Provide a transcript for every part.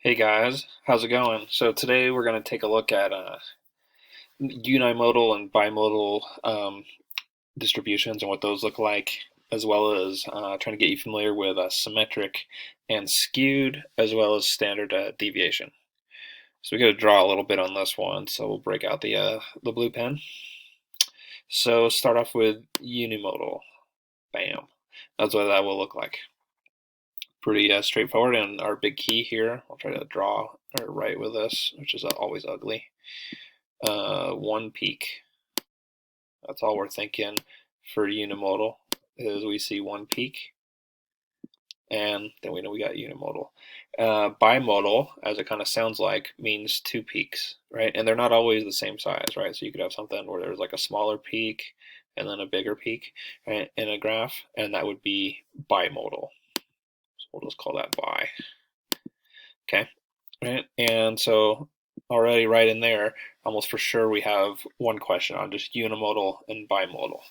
Hey guys, how's it going? So today we're going to take a look at unimodal and bimodal distributions and what those look like, as well as trying to get you familiar with symmetric and skewed, as well as standard deviation. So we got to draw a little bit on this one, so we'll break out the blue pen. So start off with unimodal. Bam. That's what that will look like. Pretty straightforward, and our big key here, I'll try to draw or write with this, which is always ugly. One peak. That's all we're thinking for unimodal is we see one peak, and then we know we got unimodal. Bimodal, as it kind of sounds like, means two peaks, right? And they're not always the same size, right? So you could have something where there's like a smaller peak and then a bigger peak, right, in a graph, and that would be bimodal. So we'll just call that bi. Okay, right? And so already right in there, almost for sure we have one question on just unimodal and bimodal.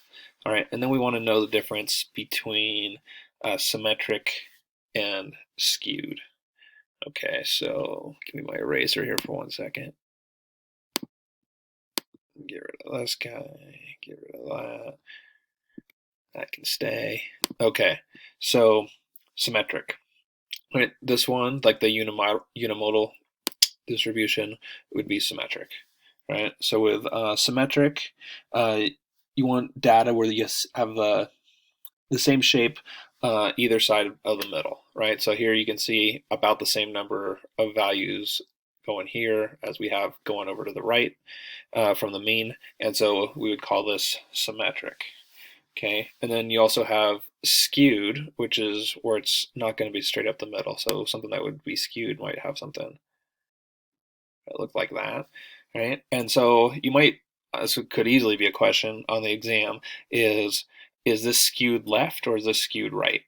All right, and then we want to know the difference between symmetric and skewed. Okay, so give me my eraser here for 1 second. Get rid of this guy, get rid of that. That can stay. Okay, so symmetric. Right, this one, like the unimodal distribution, would be symmetric. Right, so with symmetric, you want data where you have the same shape either side of the middle, right? So here you can see about the same number of values going here as we have going over to the right from the mean, and so we would call this symmetric. Okay, and then you also have skewed, which is where it's not going to be straight up the middle. So something that would be skewed might have something that look like that, right? And so you might, this could easily be a question on the exam, is this skewed left or is this skewed right?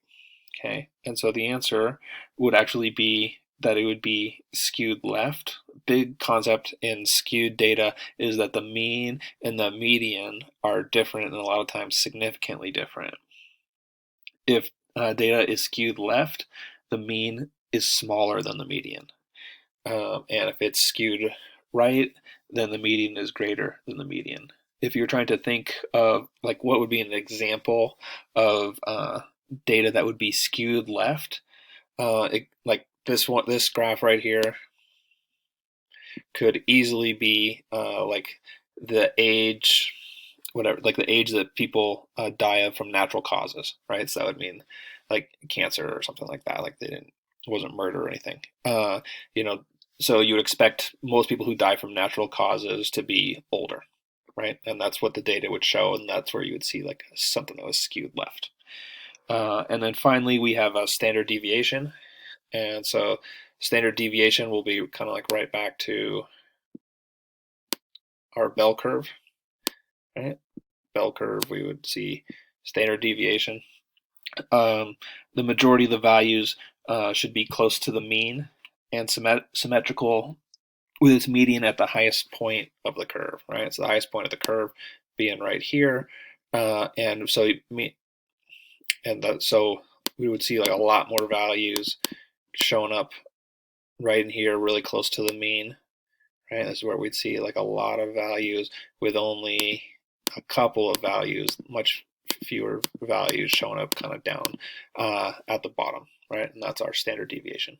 Okay, and so the answer would actually be that it would be skewed left. Big concept in skewed data is that the mean and the median are different, and a lot of times significantly different. If data is skewed left, the mean is smaller than the median. And if it's skewed right, then the median is greater than the median. If you're trying to think of like what would be an example of data that would be skewed left, like this graph right here could easily be like the age, whatever, like the age that people die of from natural causes, right? So that would mean like cancer or something like that. Like it wasn't murder or anything. You know, so you would expect most people who die from natural causes to be older, right? And that's what the data would show, and that's where you would see like something that was skewed left. And then finally, we have a standard deviation. And so standard deviation will be kind of like right back to our bell curve, right? Bell curve, we would see standard deviation. The majority of the values should be close to the mean and symmetrical with its median at the highest point of the curve, right? So the highest point of the curve being right here. And so so we would see like a lot more values showing up right in here, really close to the mean, right? This is where we'd see like a lot of values with only a couple of values, much fewer values showing up kind of down at the bottom, right? And that's our standard deviation.